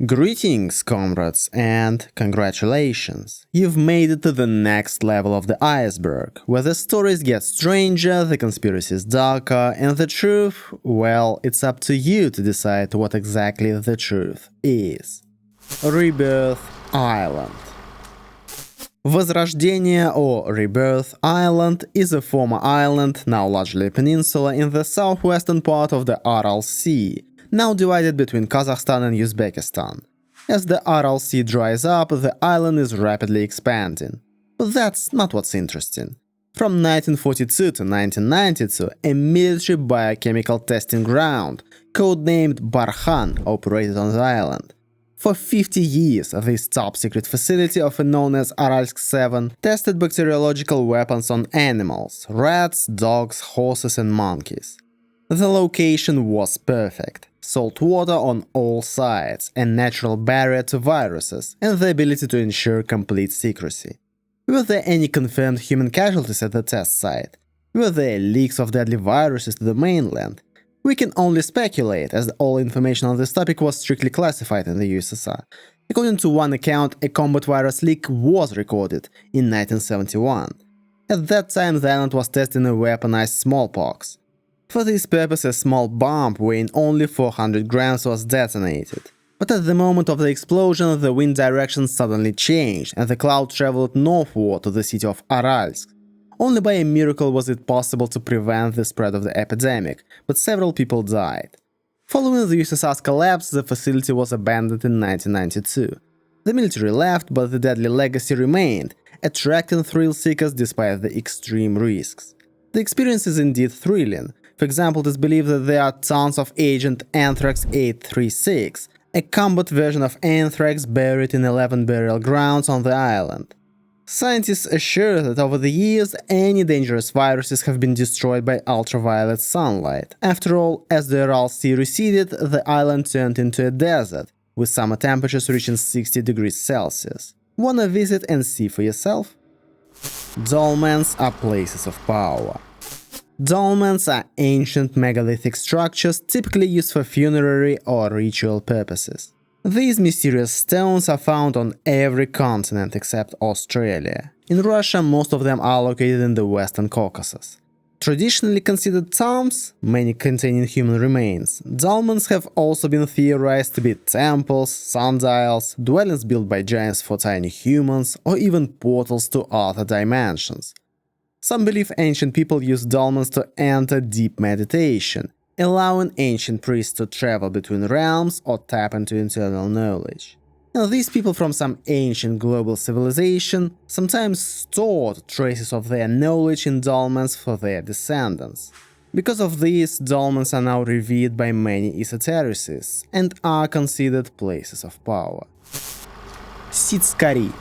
Greetings, comrades, and congratulations! You've made it to the next level of the iceberg, where the stories get stranger, the conspiracies darker, and the truth, well, it's up to you to decide what exactly the truth is. Rebirth Island. Vozrozhdeniya or Rebirth Island is a former island, now largely a peninsula, in the southwestern part of the Aral Sea, now divided between Kazakhstan and Uzbekistan. As the Aral Sea dries up, the island is rapidly expanding. But that's not what's interesting. From 1942 to 1992, a military biochemical testing ground, codenamed Barkhan, operated on the island. For 50 years, this top-secret facility, often known as Aralsk 7, tested bacteriological weapons on animals, rats, dogs, horses and monkeys. The location was perfect. Salt water on all sides, a natural barrier to viruses, and the ability to ensure complete secrecy. Were there any confirmed human casualties at the test site? Were there leaks of deadly viruses to the mainland? We can only speculate, as all information on this topic was strictly classified in the USSR. According to one account, a combat virus leak was recorded in 1971. At that time, the island was testing a weaponized smallpox. For this purpose, a small bomb weighing only 400 grams was detonated. But at the moment of the explosion, the wind direction suddenly changed, and the cloud traveled northward to the city of Aralsk. Only by a miracle was it possible to prevent the spread of the epidemic, but several people died. Following the USSR's collapse, the facility was abandoned in 1992. The military left, but the deadly legacy remained, attracting thrill-seekers despite the extreme risks. The experience is indeed thrilling. For example, it is believed that there are tons of Agent Anthrax 836, a combat version of anthrax buried in 11 burial grounds on the island. Scientists assure that over the years, any dangerous viruses have been destroyed by ultraviolet sunlight. After all, as the Aral Sea receded, the island turned into a desert, with summer temperatures reaching 60 degrees Celsius. Wanna visit and see for yourself? Dolmens are places of power. Dolmens are ancient megalithic structures typically used for funerary or ritual purposes. These mysterious stones are found on every continent except Australia. In Russia, most of them are located in the Western Caucasus. Traditionally considered tombs, many containing human remains, dolmens have also been theorized to be temples, sundials, dwellings built by giants for tiny humans, or even portals to other dimensions. Some believe ancient people used dolmens to enter deep meditation, allowing ancient priests to travel between realms or tap into internal knowledge. And these people from some ancient global civilization sometimes stored traces of their knowledge in dolmens for their descendants. Because of this, dolmens are now revered by many esotericists and are considered places of power. Sitskari.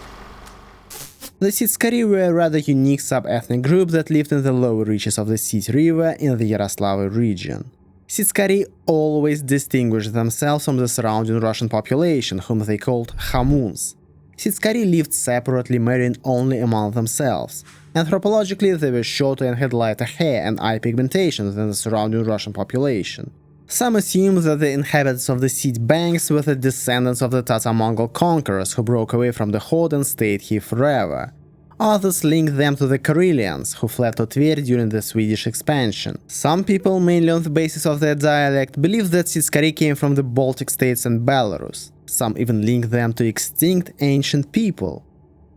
The Sitskari were a rather unique sub-ethnic group that lived in the lower reaches of the Sit River in the Yaroslavl region. Sitskari always distinguished themselves from the surrounding Russian population, whom they called Khamuns. Sitskari lived separately, marrying only among themselves. Anthropologically, they were shorter and had lighter hair and eye pigmentation than the surrounding Russian population. Some assume that the inhabitants of the Sit banks were the descendants of the Tatar-Mongol conquerors who broke away from the horde and stayed here forever. Others link them to the Karelians, who fled to Tver during the Swedish expansion. Some people, mainly on the basis of their dialect, believe that Sitskari came from the Baltic states and Belarus. Some even link them to extinct ancient people.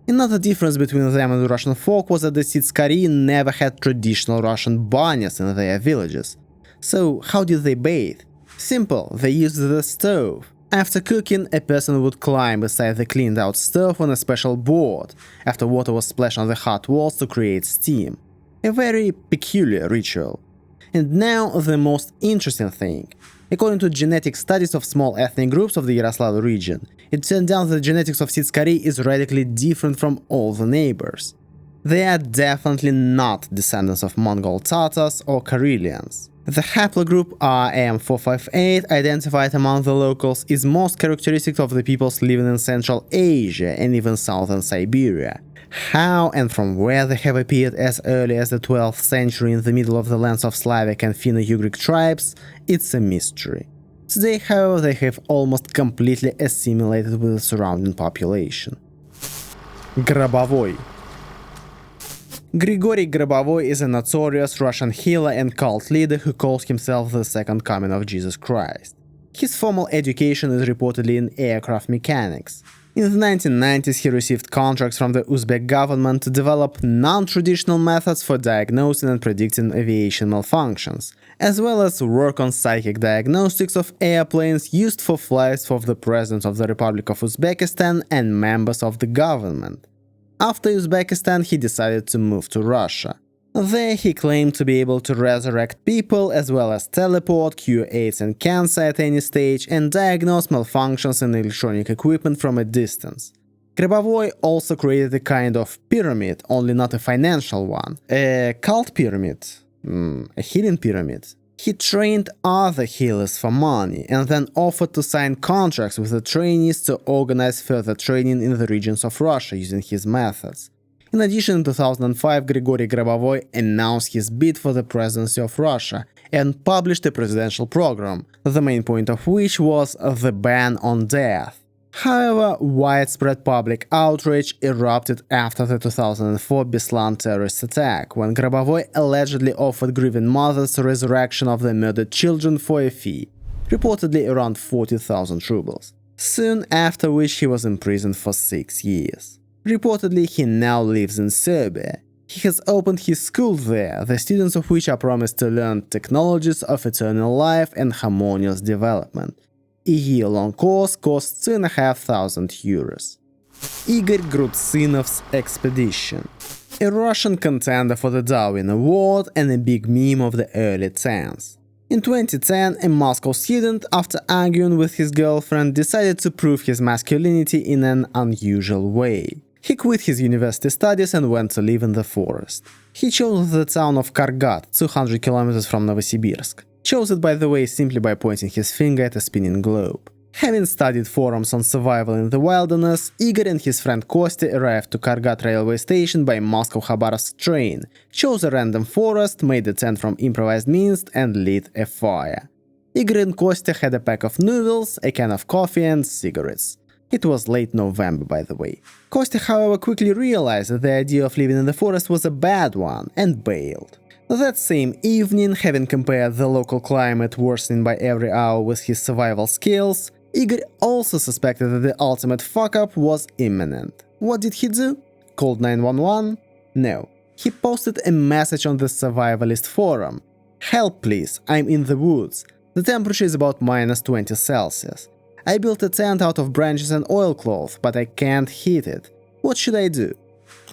Another difference between them and the Russian folk was that the Sitskari never had traditional Russian banyas in their villages. So, how did they bathe? Simple, they used the stove. After cooking, a person would climb beside the cleaned-out stove on a special board, after water was splashed on the hot walls to create steam. A very peculiar ritual. And now, the most interesting thing. According to genetic studies of small ethnic groups of the Yaroslavl region, it turned out that the genetics of Sitskari is radically different from all the neighbors. They are definitely not descendants of Mongol Tatars or Karelians. The haplogroup RM458, identified among the locals, is most characteristic of the peoples living in Central Asia and even southern Siberia. How and from where they have appeared as early as the 12th century in the middle of the lands of Slavic and Finno-Ugric tribes, it's a mystery. Today, however, they have almost completely assimilated with the surrounding population. Grabovoy. Grigoriy Grabovoy is a notorious Russian healer and cult leader who calls himself the Second Coming of Jesus Christ. His formal education is reportedly in aircraft mechanics. In the 1990s, he received contracts from the Uzbek government to develop non-traditional methods for diagnosing and predicting aviation malfunctions, as well as work on psychic diagnostics of airplanes used for flights of the President of the Republic of Uzbekistan and members of the government. After Uzbekistan, he decided to move to Russia. There, he claimed to be able to resurrect people as well as teleport, cure AIDS and cancer at any stage, and diagnose malfunctions in electronic equipment from a distance. Grabovoy also created a kind of pyramid, only not a financial one. A cult pyramid. A healing pyramid. He trained other healers for money and then offered to sign contracts with the trainees to organize further training in the regions of Russia using his methods. In addition, in 2005, Grigoriy Grabovoy announced his bid for the presidency of Russia and published a presidential program, the main point of which was the ban on death. However, widespread public outrage erupted after the 2004 Beslan terrorist attack, when Grabovoy allegedly offered grieving mothers the resurrection of their murdered children for a fee, reportedly around 40,000 rubles, soon after which he was imprisoned for 6 years. Reportedly, he now lives in Serbia. He has opened his school there, the students of which are promised to learn technologies of eternal life and harmonious development. A year-long course costs €2,500. Igor Grudtsinov's expedition. A Russian contender for the Darwin Award and a big meme of the early 10s. In 2010, a Moscow student, after arguing with his girlfriend, decided to prove his masculinity in an unusual way. He quit his university studies and went to live in the forest. He chose the town of Kargat, 200 kilometers from Novosibirsk. Chose it, by the way, simply by pointing his finger at a spinning globe. Having studied forums on survival in the wilderness, Igor and his friend Kostya arrived to Kargat railway station by Moscow-Khabarovsk train, chose a random forest, made a tent from improvised means, and lit a fire. Igor and Kostya had a pack of noodles, a can of coffee, and cigarettes. It was late November, by the way. Kostya, however, quickly realized that the idea of living in the forest was a bad one, and bailed. That same evening, having compared the local climate worsening by every hour with his survival skills, Igor also suspected that the ultimate fuck-up was imminent. What did he do? Called 911? No. He posted a message on the survivalist forum. "Help please, I'm in the woods. The temperature is about -20 Celsius. I built a tent out of branches and oilcloth, but I can't heat it. What should I do?"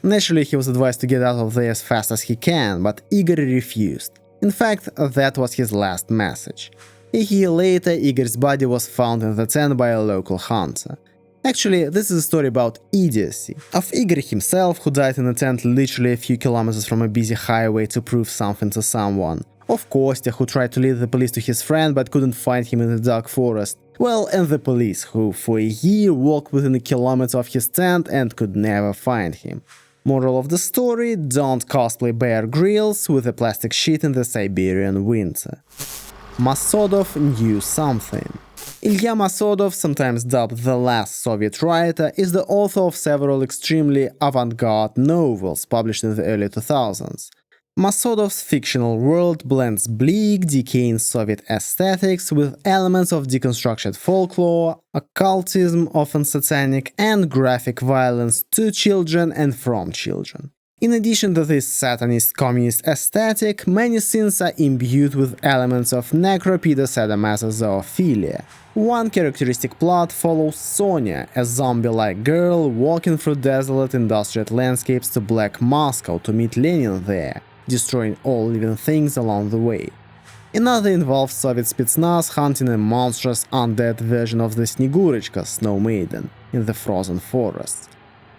Naturally, he was advised to get out of there as fast as he can, but Igor refused. In fact, that was his last message. A year later, Igor's body was found in the tent by a local hunter. Actually, this is a story about idiocy. Of Igor himself, who died in a tent literally a few kilometers from a busy highway to prove something to someone. Of Kostya, who tried to lead the police to his friend but couldn't find him in the dark forest. Well, and the police, who for a year walked within a kilometer of his tent and could never find him. Moral of the story: don't cosplay Bear Grylls with a plastic sheet in the Siberian winter. Masodov knew something. Ilya Masodov, sometimes dubbed the last Soviet writer, is the author of several extremely avant-garde novels published in the early 2000s. Masodov's fictional world blends bleak, decaying Soviet aesthetics with elements of deconstructed folklore, occultism, often satanic, and graphic violence to children and from children. In addition to this satanist communist aesthetic, many scenes are imbued with elements of necropedosadomasozoophilia. One characteristic plot follows Sonia, a zombie-like girl walking through desolate industrial landscapes to Black Moscow to meet Lenin there, destroying all living things along the way. Another involves Soviet Spetsnaz hunting a monstrous undead version of the Snegurechka, Snow Maiden, in the frozen forests.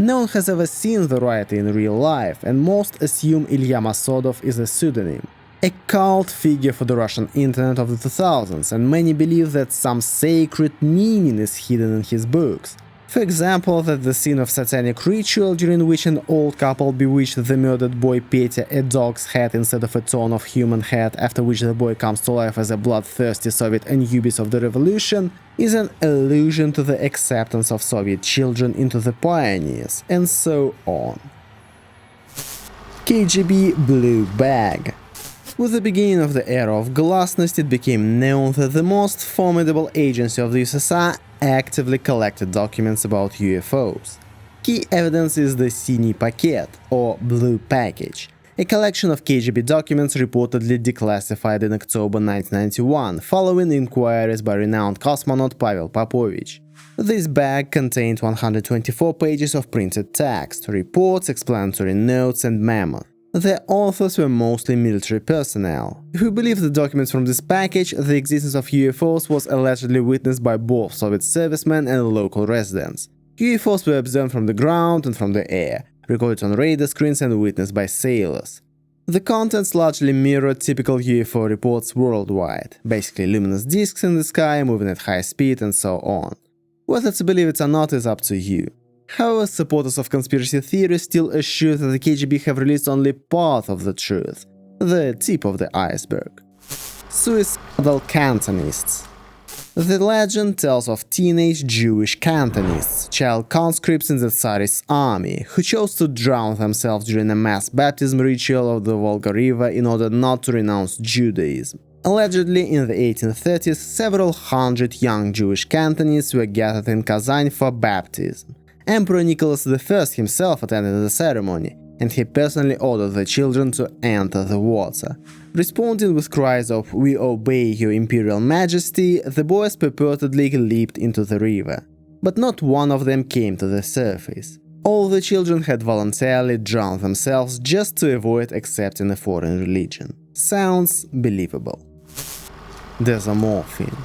No one has ever seen the writer in real life, and most assume Ilya Masodov is a pseudonym. A cult figure for the Russian internet of the 2000s, and many believe that some sacred meaning is hidden in his books. For example, that the scene of satanic ritual during which an old couple bewitched the murdered boy Petya a dog's head instead of a ton of human head, after which the boy comes to life as a bloodthirsty Soviet Anubis of the revolution, is an allusion to the acceptance of Soviet children into the pioneers, and so on. KGB Blue Bag. With the beginning of the era of glasnost, it became known that the most formidable agency of the USSR actively collected documents about UFOs. Key evidence is the Siniy Paket, or Blue Package, a collection of KGB documents reportedly declassified in October 1991, following inquiries by renowned cosmonaut Pavel Popovich. This bag contained 124 pages of printed text, reports, explanatory notes, and memos. The authors were mostly military personnel. If we believe the documents from this package, the existence of UFOs was allegedly witnessed by both Soviet servicemen and local residents. UFOs were observed from the ground and from the air, recorded on radar screens and witnessed by sailors. The contents largely mirrored typical UFO reports worldwide, basically luminous disks in the sky moving at high speed and so on. Whether to believe it or not is up to you. However, supporters of conspiracy theories still assure that the KGB have released only part of the truth, the tip of the iceberg. Suicidal Cantonists. The legend tells of teenage Jewish Cantonists, child conscripts in the Tsarist army, who chose to drown themselves during a mass baptism ritual of the Volga River in order not to renounce Judaism. Allegedly, in the 1830s, several hundred young Jewish Cantonists were gathered in Kazan for baptism. Emperor Nicholas I himself attended the ceremony, and he personally ordered the children to enter the water. Responding with cries of "We obey your imperial majesty," the boys purportedly leaped into the river. But not one of them came to the surface. All the children had voluntarily drowned themselves just to avoid accepting a foreign religion. Sounds believable. Desomorphine.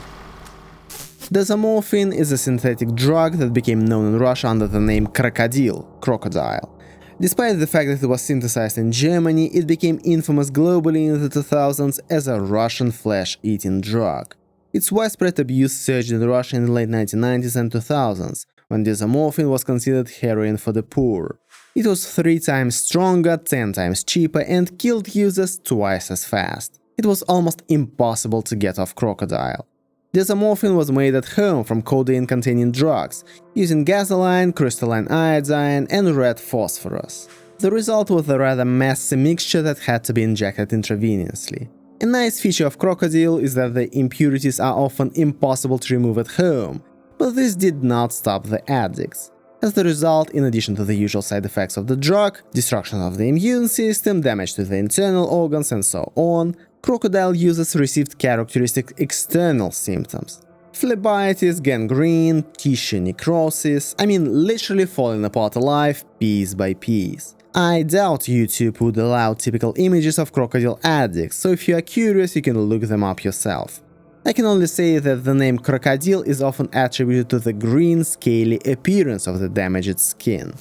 Desomorphine is a synthetic drug that became known in Russia under the name Krokodil, crocodile. Despite the fact that it was synthesized in Germany, it became infamous globally in the 2000s as a Russian flesh-eating drug. Its widespread abuse surged in Russia in the late 1990s and 2000s, when desomorphine was considered heroin for the poor. It was 3 times stronger, 10 times cheaper, and killed users twice as fast. It was almost impossible to get off crocodile. Desomorphine was made at home from codeine-containing drugs, using gasoline, crystalline iodine, and red phosphorus. The result was a rather messy mixture that had to be injected intravenously. A nice feature of crocodile is that the impurities are often impossible to remove at home, but this did not stop the addicts. As the result, in addition to the usual side effects of the drug, destruction of the immune system, damage to the internal organs, and so on, crocodile users received characteristic external symptoms. Phlebitis, gangrene, tissue necrosis, literally falling apart alive, piece by piece. I doubt YouTube would allow typical images of crocodile addicts, so if you are curious, you can look them up yourself. I can only say that the name Krokodil is often attributed to the green, scaly appearance of the damaged skin.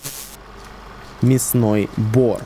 Myasnoi Bor.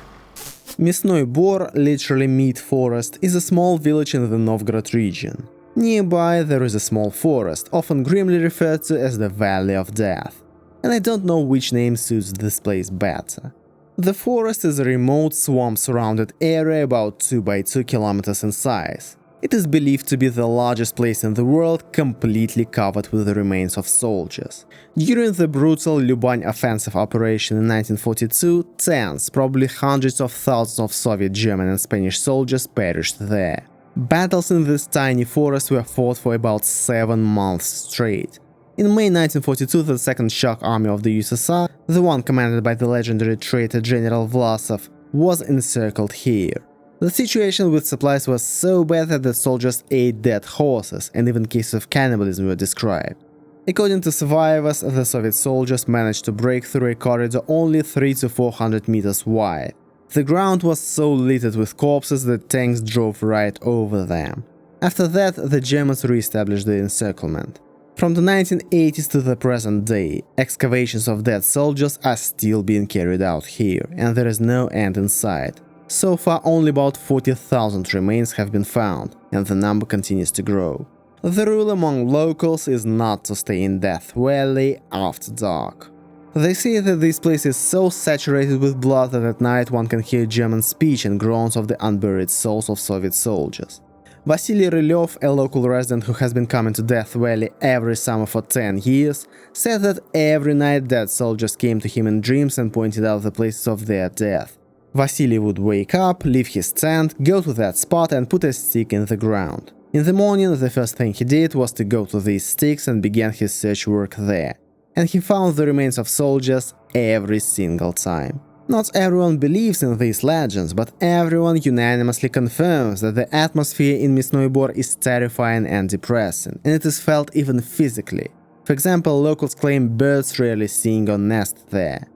Myasnoi Bor, literally meat forest, is a small village in the Novgorod region. Nearby there is a small forest, often grimly referred to as the Valley of Death. And I don't know which name suits this place better. The forest is a remote swamp-surrounded area about 2 by 2 kilometers in size. It is believed to be the largest place in the world completely covered with the remains of soldiers. During the brutal Lubань offensive operation in 1942, tens, probably hundreds of thousands of Soviet, German and Spanish soldiers perished there. Battles in this tiny forest were fought for about 7 months straight. In May 1942, the Second Shock Army of the USSR, the one commanded by the legendary traitor General Vlasov, was encircled here. The situation with supplies was so bad that the soldiers ate dead horses, and even cases of cannibalism were described. According to survivors, the Soviet soldiers managed to break through a corridor only 300 to 400 meters wide. The ground was so littered with corpses that tanks drove right over them. After that, the Germans re-established the encirclement. From the 1980s to the present day, excavations of dead soldiers are still being carried out here, and there is no end in sight. So far, only about 40,000 remains have been found, and the number continues to grow. The rule among locals is not to stay in Death Valley after dark. They say that this place is so saturated with blood that at night one can hear German speech and groans of the unburied souls of Soviet soldiers. Vasily Rylev, a local resident who has been coming to Death Valley every summer for 10 years, said that every night dead soldiers came to him in dreams and pointed out the places of their death. Vasily would wake up, leave his tent, go to that spot and put a stick in the ground. In the morning, the first thing he did was to go to these sticks and began his search work there. And he found the remains of soldiers every single time. Not everyone believes in these legends, but everyone unanimously confirms that the atmosphere in Myasnoi Bor is terrifying and depressing, and it is felt even physically. For example, locals claim birds rarely sing or nest there.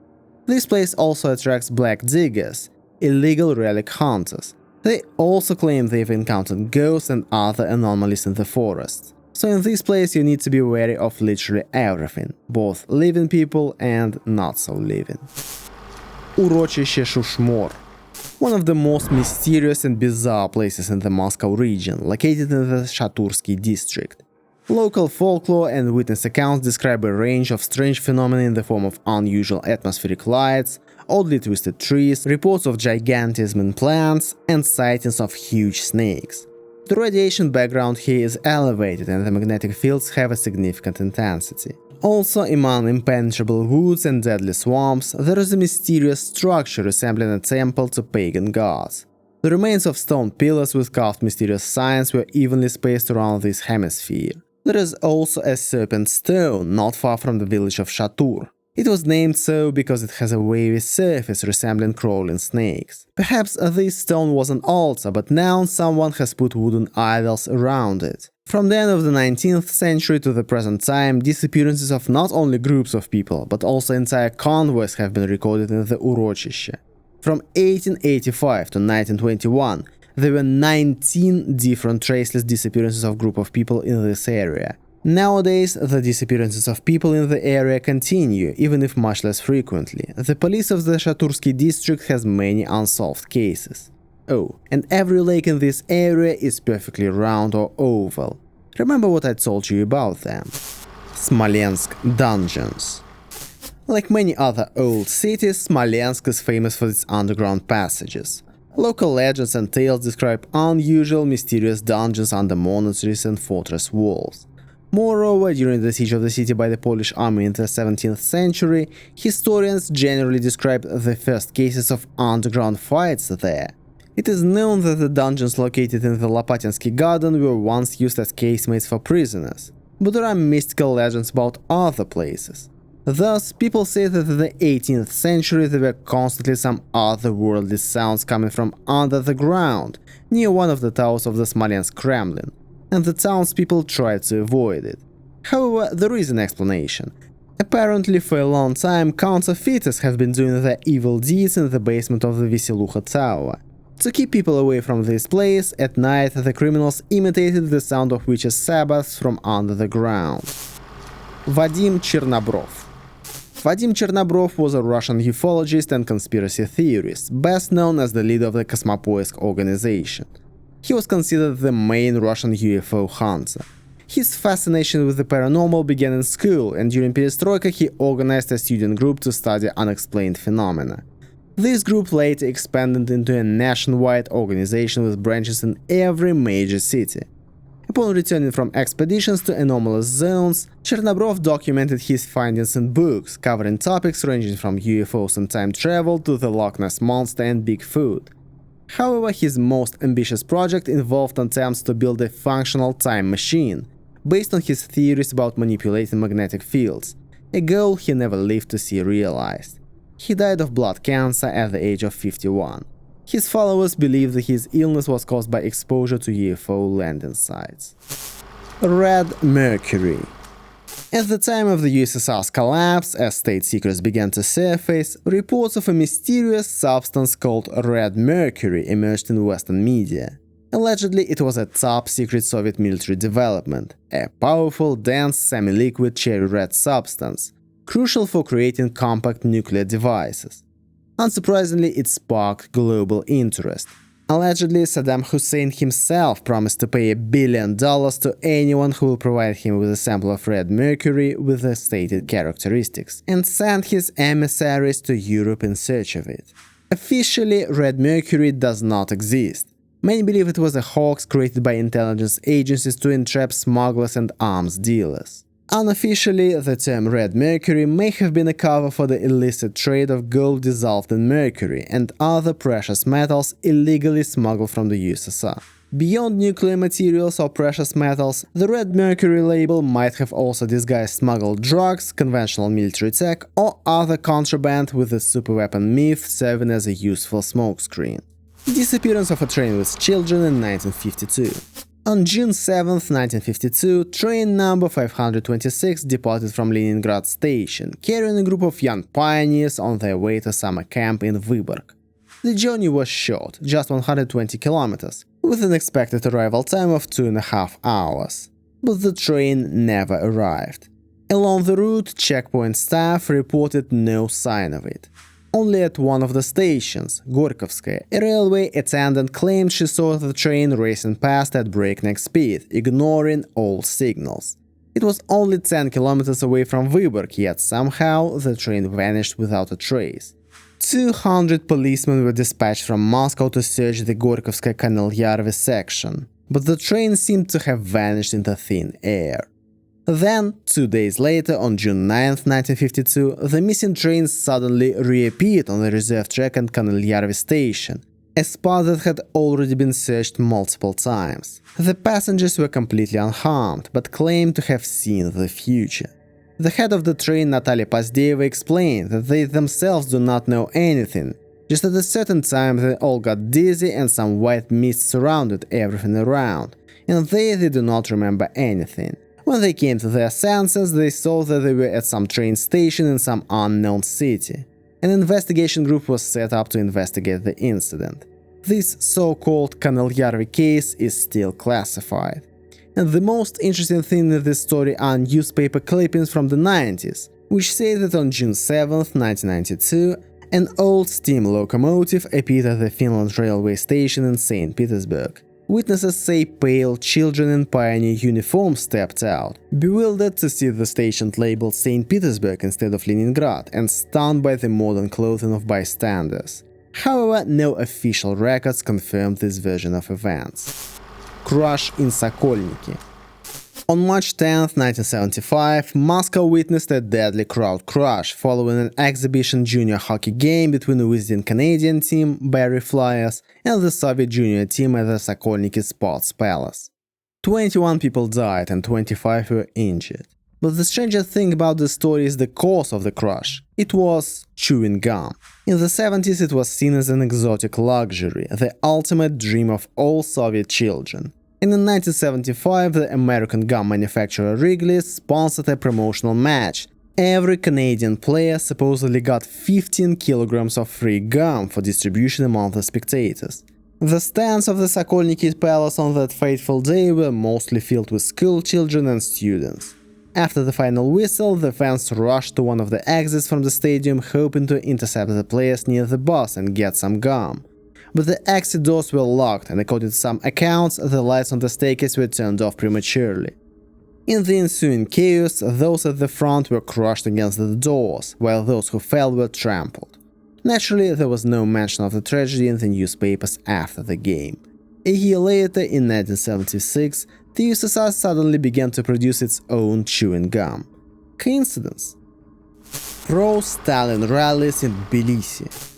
This place also attracts black diggers, illegal relic hunters. They also claim they've encountered ghosts and other anomalies in the forest. So in this place you need to be wary of literally everything, both living people and not so living. Urochishe Shushmor, one of the most mysterious and bizarre places in the Moscow region, located in the Shatursky district. Local folklore and witness accounts describe a range of strange phenomena in the form of unusual atmospheric lights, oddly twisted trees, reports of gigantism in plants, and sightings of huge snakes. The radiation background here is elevated and the magnetic fields have a significant intensity. Also, among impenetrable woods and deadly swamps, there is a mysterious structure resembling a temple to pagan gods. The remains of stone pillars with carved mysterious signs were evenly spaced around this hemisphere. There is also a serpent stone not far from the village of Shatur. It was named so because it has a wavy surface resembling crawling snakes. Perhaps this stone was an altar, but now someone has put wooden idols around it. From the end of the 19th century to the present time, disappearances of not only groups of people, but also entire convoys have been recorded in the Urochishe. From 1885 to 1921, there were 19 different traceless disappearances of group of people in this area. Nowadays, the disappearances of people in the area continue, even if much less frequently. The police of the Shatursky district has many unsolved cases. Oh, and every lake in this area is perfectly round or oval. Remember what I told you about them. Smolensk Dungeons. Like many other old cities, Smolensk is famous for its underground passages. Local legends and tales describe unusual, mysterious dungeons under monasteries and fortress walls. Moreover, during the siege of the city by the Polish army in the 17th century, historians generally describe the first cases of underground fights there. It is known that the dungeons located in the Lopatinsky garden were once used as casemates for prisoners, but there are mystical legends about other places. Thus, people say that in the 18th century there were constantly some otherworldly sounds coming from under the ground, near one of the towers of the Smolensk Kremlin, and the townspeople tried to avoid it. However, there is an explanation. Apparently, for a long time, counterfeiters have been doing their evil deeds in the basement of the Veselucha Tower. To keep people away from this place, at night the criminals imitated the sound of witches' sabbaths from under the ground. Vadim Chernobrov. Vadim Chernobrov was a Russian ufologist and conspiracy theorist, best known as the leader of the Kosmopoisk organization. He was considered the main Russian UFO hunter. His fascination with the paranormal began in school, and during Perestroika he organized a student group to study unexplained phenomena. This group later expanded into a nationwide organization with branches in every major city. Upon returning from expeditions to anomalous zones, Chernobrov documented his findings in books, covering topics ranging from UFOs and time travel to the Loch Ness Monster and Bigfoot. However, his most ambitious project involved attempts to build a functional time machine, based on his theories about manipulating magnetic fields, a goal he never lived to see realized. He died of blood cancer at the age of 51. His followers believe that his illness was caused by exposure to UFO landing sites. Red Mercury. At the time of the USSR's collapse, as state secrets began to surface, reports of a mysterious substance called Red Mercury emerged in Western media. Allegedly, it was a top-secret Soviet military development, a powerful, dense, semi-liquid cherry-red substance, crucial for creating compact nuclear devices. Unsurprisingly, it sparked global interest. Allegedly, Saddam Hussein himself promised to pay $1 billion to anyone who will provide him with a sample of Red Mercury with the stated characteristics, and sent his emissaries to Europe in search of it. Officially, Red Mercury does not exist. Many believe it was a hoax created by intelligence agencies to entrap smugglers and arms dealers. Unofficially, the term Red Mercury may have been a cover for the illicit trade of gold dissolved in mercury and other precious metals illegally smuggled from the USSR. Beyond nuclear materials or precious metals, the Red Mercury label might have also disguised smuggled drugs, conventional military tech, or other contraband, with the superweapon myth serving as a useful smokescreen. Disappearance of a train with children in 1952. On June 7, 1952, train number 526 departed from Leningrad station, carrying a group of young pioneers on their way to summer camp in Vyborg. The journey was short, just 120 kilometers, with an expected arrival time of 2.5 hours. But the train never arrived. Along the route, checkpoint staff reported no sign of it. Only at one of the stations, Gorkovskaya, a railway attendant claimed she saw the train racing past at breakneck speed, ignoring all signals. It was only 10 kilometers away from Vyborg, yet somehow the train vanished without a trace. 200 policemen were dispatched from Moscow to search the Gorkovskaya-Kanelyarvi section, but the train seemed to have vanished into thin air. Then, 2 days later, on June 9, 1952, the missing train suddenly reappeared on the reserve track at Kanelyarvi station, a spot that had already been searched multiple times. The passengers were completely unharmed, but claimed to have seen the future. The head of the train, Natalia Pozdeyeva, explained that they themselves do not know anything. Just at a certain time they all got dizzy and some white mist surrounded everything around, and they do not remember anything. When they came to their senses, they saw that they were at some train station in some unknown city. An investigation group was set up to investigate the incident. This so-called Kanelyarvi case is still classified. And the most interesting thing in this story are newspaper clippings from the 90s, which say that on June 7, 1992, an old steam locomotive appeared at the Finland railway station in St. Petersburg. Witnesses say pale children in pioneer uniforms stepped out, bewildered to see the station labeled St. Petersburg instead of Leningrad, and stunned by the modern clothing of bystanders. However, no official records confirmed this version of events. Crash in Sokolniki. On March 10, 1975, Moscow witnessed a deadly crowd crash following an exhibition junior hockey game between the visiting Canadian team, Barrie Flyers, and the Soviet junior team at the Sokolniki Sports Palace. 21 people died and 25 were injured. But the strangest thing about the story is the cause of the crash. It was chewing gum. In the 70s it was seen as an exotic luxury, the ultimate dream of all Soviet children. And in 1975, the American gum manufacturer Wrigley's sponsored a promotional match. Every Canadian player supposedly got 15 kilograms of free gum for distribution among the spectators. The stands of the Sokolniki Palace on that fateful day were mostly filled with school children and students. After the final whistle, the fans rushed to one of the exits from the stadium, hoping to intercept the players near the bus and get some gum. But the exit doors were locked, and according to some accounts, the lights on the staircase were turned off prematurely. In the ensuing chaos, those at the front were crushed against the doors, while those who fell were trampled. Naturally, there was no mention of the tragedy in the newspapers after the game. A year later, in 1976, the USSR suddenly began to produce its own chewing gum. Coincidence? Pro-Stalin rallies in Tbilisi.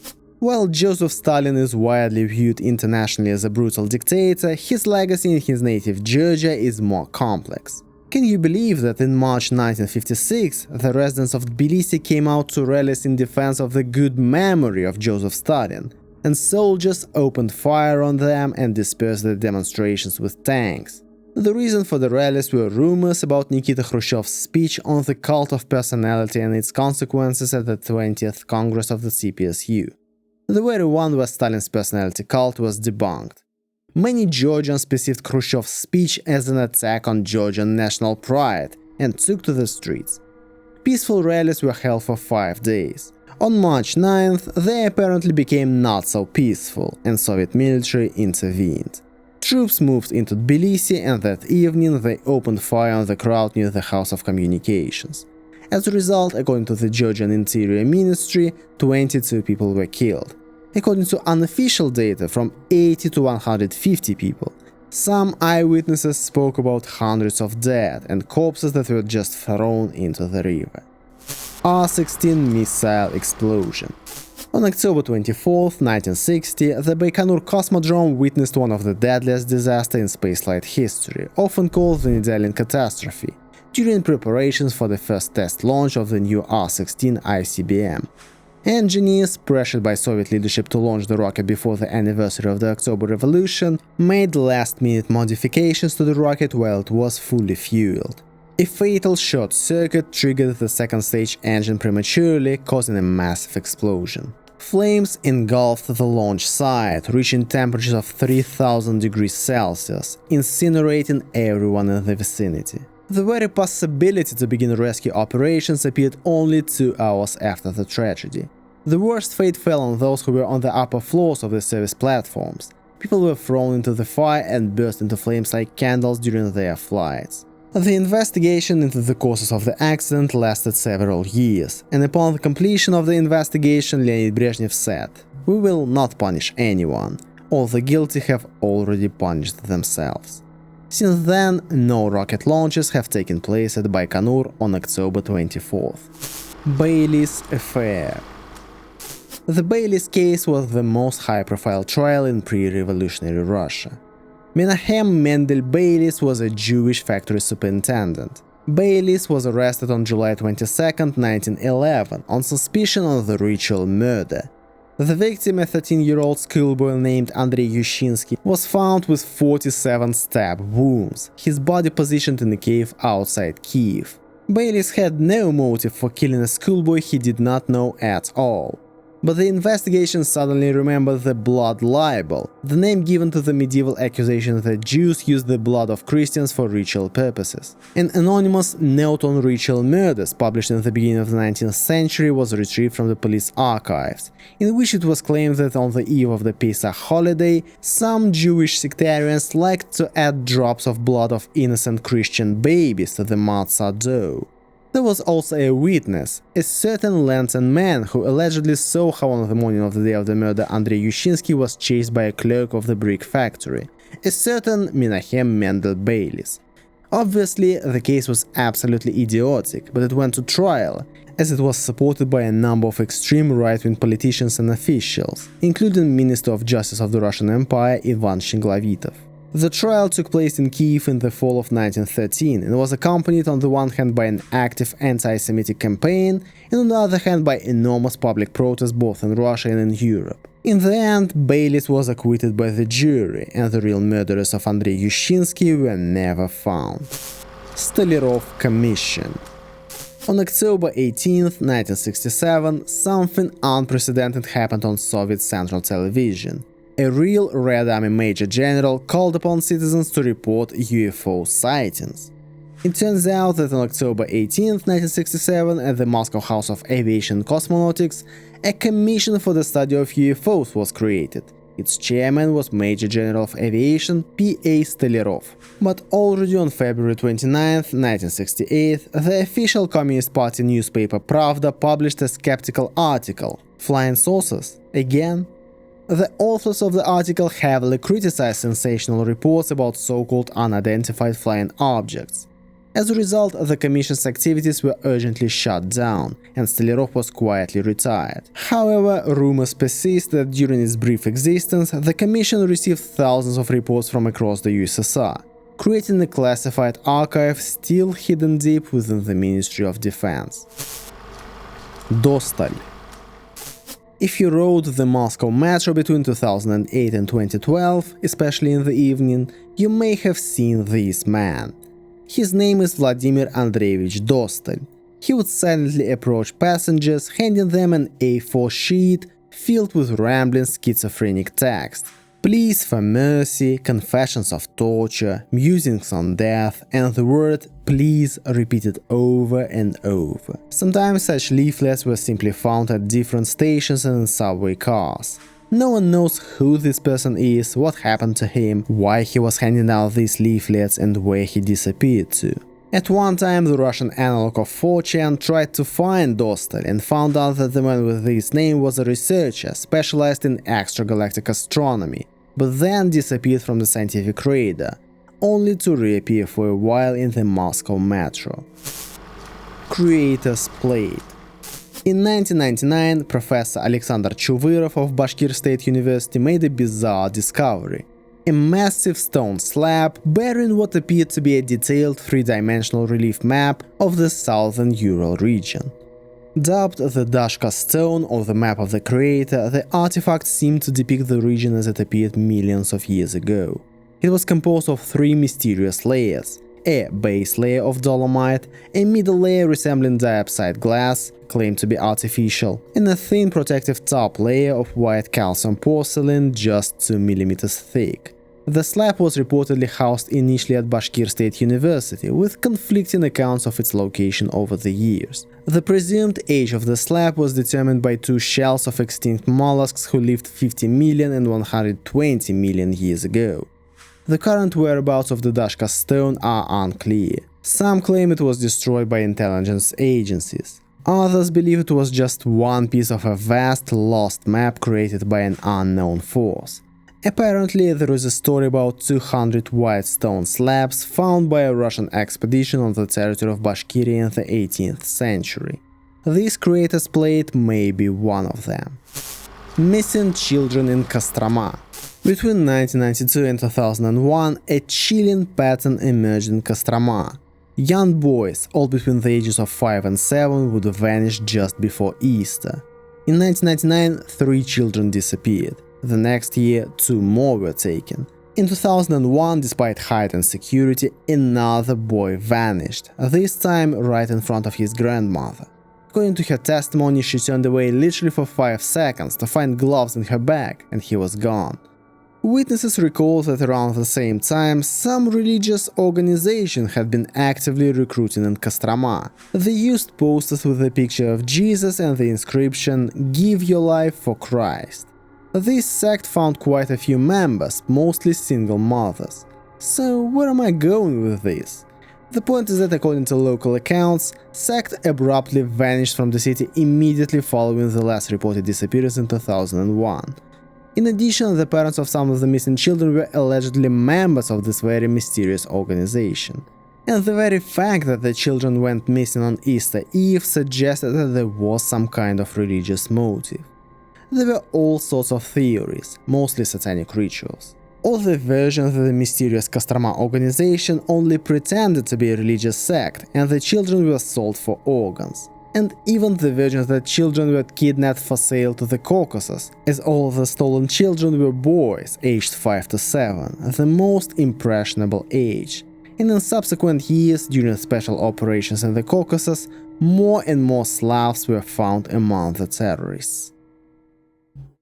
While Joseph Stalin is widely viewed internationally as a brutal dictator, his legacy in his native Georgia is more complex. Can you believe that in March 1956, the residents of Tbilisi came out to rallies in defense of the good memory of Joseph Stalin, and soldiers opened fire on them and dispersed the demonstrations with tanks? The reason for the rallies were rumors about Nikita Khrushchev's speech on the cult of personality and its consequences at the 20th Congress of the CPSU. The very one where Stalin's personality cult was debunked. Many Georgians perceived Khrushchev's speech as an attack on Georgian national pride and took to the streets. Peaceful rallies were held for 5 days. On March 9th, they apparently became not so peaceful, and Soviet military intervened. Troops moved into Tbilisi, and that evening they opened fire on the crowd near the House of Communications. As a result, according to the Georgian Interior Ministry, 22 people were killed. According to unofficial data, from 80 to 150 people. Some eyewitnesses spoke about hundreds of dead and corpses that were just thrown into the river. R-16 missile explosion. On October 24, 1960, the Baikonur Cosmodrome witnessed one of the deadliest disasters in spaceflight history, often called the Nedelin Catastrophe, during preparations for the first test launch of the new R-16 ICBM. Engineers, pressured by Soviet leadership to launch the rocket before the anniversary of the October Revolution, made last-minute modifications to the rocket while it was fully fueled. A fatal short circuit triggered the second-stage engine prematurely, causing a massive explosion. Flames engulfed the launch site, reaching temperatures of 3000 degrees Celsius, incinerating everyone in the vicinity. The very possibility to begin rescue operations appeared only 2 hours after the tragedy. The worst fate fell on those who were on the upper floors of the service platforms. People were thrown into the fire and burst into flames like candles during their flights. The investigation into the causes of the accident lasted several years, and upon the completion of the investigation, Leonid Brezhnev said, "We will not punish anyone. All the guilty have already punished themselves." Since then, no rocket launches have taken place at Baikonur on October 24th. Beilis Affair. The Beilis Case was the most high-profile trial in pre-revolutionary Russia. Menachem Mendel Beilis was a Jewish factory superintendent. Beilis was arrested on July 22, 1911, on suspicion of the ritual murder. The victim, a 13-year-old schoolboy named Andrei Yushchinsky, was found with 47 stab wounds, his body positioned in a cave outside Kiev. Beilis had no motive for killing a schoolboy he did not know at all. But the investigation suddenly remembered the blood libel, the name given to the medieval accusation that Jews used the blood of Christians for ritual purposes. An anonymous note on ritual murders published in the beginning of the 19th century was retrieved from the police archives, in which it was claimed that on the eve of the Pesach holiday, some Jewish sectarians liked to add drops of blood of innocent Christian babies to the matzah dough. There was also a witness, a certain Lenten man who allegedly saw how on the morning of the day of the murder Andrei Yushchinsky was chased by a clerk of the brick factory, a certain Menachem Mendel Beilis. Obviously, the case was absolutely idiotic, but it went to trial, as it was supported by a number of extreme right-wing politicians and officials, including Minister of Justice of the Russian Empire Ivan Shinglovitov. The trial took place in Kiev in the fall of 1913 and was accompanied on the one hand by an active anti-Semitic campaign and on the other hand by enormous public protests both in Russia and in Europe. In the end, Beilis was acquitted by the jury, and the real murderers of Andrei Yushchinsky were never found. Stolyarov Commission. On October 18, 1967, something unprecedented happened on Soviet Central Television. A real Red Army Major General called upon citizens to report UFO sightings. It turns out that on October 18, 1967, at the Moscow House of Aviation and Cosmonautics, a commission for the study of UFOs was created. Its chairman was Major General of Aviation P.A. Stolyarov. But already on February 29, 1968, the official Communist Party newspaper Pravda published a skeptical article, "Flying Saucers? Again?" The authors of the article heavily criticized sensational reports about so-called unidentified flying objects. As a result, the Commission's activities were urgently shut down, and Stolyarov was quietly retired. However, rumors persist that during its brief existence, the Commission received thousands of reports from across the USSR, creating a classified archive still hidden deep within the Ministry of Defense. Dostal. If you rode the Moscow metro between 2008 and 2012, especially in the evening, you may have seen this man. His name is Vladimir Andreevich Dostal. He would silently approach passengers, handing them an A4 sheet filled with rambling schizophrenic text. pleas for mercy, confessions of torture, musings on death, and the word please repeated over and over. Sometimes such leaflets were simply found at different stations and in subway cars. No one knows who this person is, what happened to him, why he was handing out these leaflets, and where he disappeared to. At one time, the Russian analog of 4chan tried to find Dostal and found out that the man with this name was a researcher specialized in extragalactic astronomy, but then disappeared from the scientific radar, only to reappear for a while in the Moscow metro. Creator's Plate. In 1999, Professor Alexander Chuvyrov of Bashkir State University made a bizarre discovery. A massive stone slab bearing what appeared to be a detailed three-dimensional relief map of the southern Ural region. Dubbed the Dashka stone or the map of the creator, the artifact seemed to depict the region as it appeared millions of years ago. It was composed of three mysterious layers: a base layer of dolomite, a middle layer resembling diopside glass, claimed to be artificial, and a thin protective top layer of white calcium porcelain just 2 mm thick. The slab was reportedly housed initially at Bashkir State University, with conflicting accounts of its location over the years. The presumed age of the slab was determined by two shells of extinct mollusks who lived 50 million and 120 million years ago. The current whereabouts of the Dashka stone are unclear. Some claim it was destroyed by intelligence agencies. Others believe it was just one piece of a vast lost map created by an unknown force. Apparently, there is a story about 200 white stone slabs found by a Russian expedition on the territory of Bashkiria in the 18th century. This creator's plate may be one of them. Missing children in Kostroma. Between 1992 and 2001, a chilling pattern emerged in Kostroma. Young boys, all between the ages of 5 and 7, would vanish just before Easter. In 1999, 3 children disappeared. The next year, 2 more were taken. In 2001, despite height and security, another boy vanished, this time right in front of his grandmother. According to her testimony, she turned away literally for 5 seconds to find gloves in her bag, and he was gone. Witnesses recall that around the same time, some religious organization had been actively recruiting in Kostroma. They used posters with a picture of Jesus and the inscription, "Give your life for Christ." This sect found quite a few members, mostly single mothers. So where am I going with this? The point is that according to local accounts, sect abruptly vanished from the city immediately following the last reported disappearance in 2001. In addition, the parents of some of the missing children were allegedly members of this very mysterious organization. And the very fact that the children went missing on Easter Eve suggested that there was some kind of religious motive. There were all sorts of theories, mostly satanic rituals. Or the version that the mysterious Kostroma organization only pretended to be a religious sect and the children were sold for organs. And even the version that children were kidnapped for sale to the Caucasus, as all of the stolen children were boys aged 5 to 7, the most impressionable age. And in subsequent years, during special operations in the Caucasus, more and more Slavs were found among the terrorists.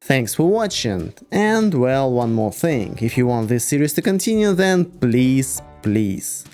Thanks for watching, and well, one more thing, if you want this series to continue, then please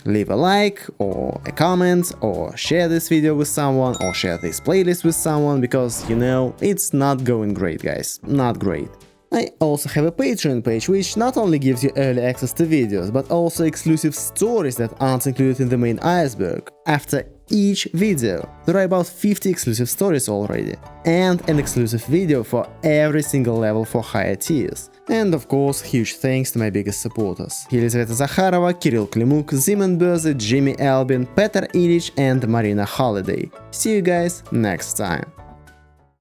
leave a like or a comment or share this video with someone or share this playlist with someone, because, you know, it's not going great, guys, not great. I also have a Patreon page which not only gives you early access to videos, but also exclusive stories that aren't included in the main iceberg. After each video, there are about 50 exclusive stories already, and an exclusive video for every single level for higher tiers. And of course, huge thanks to my biggest supporters: Елизавета Zakharova, Kirill Klimuk, Zeman Berze, Jimmy Albin, Peter Illich and Marina Holiday. See you guys next time.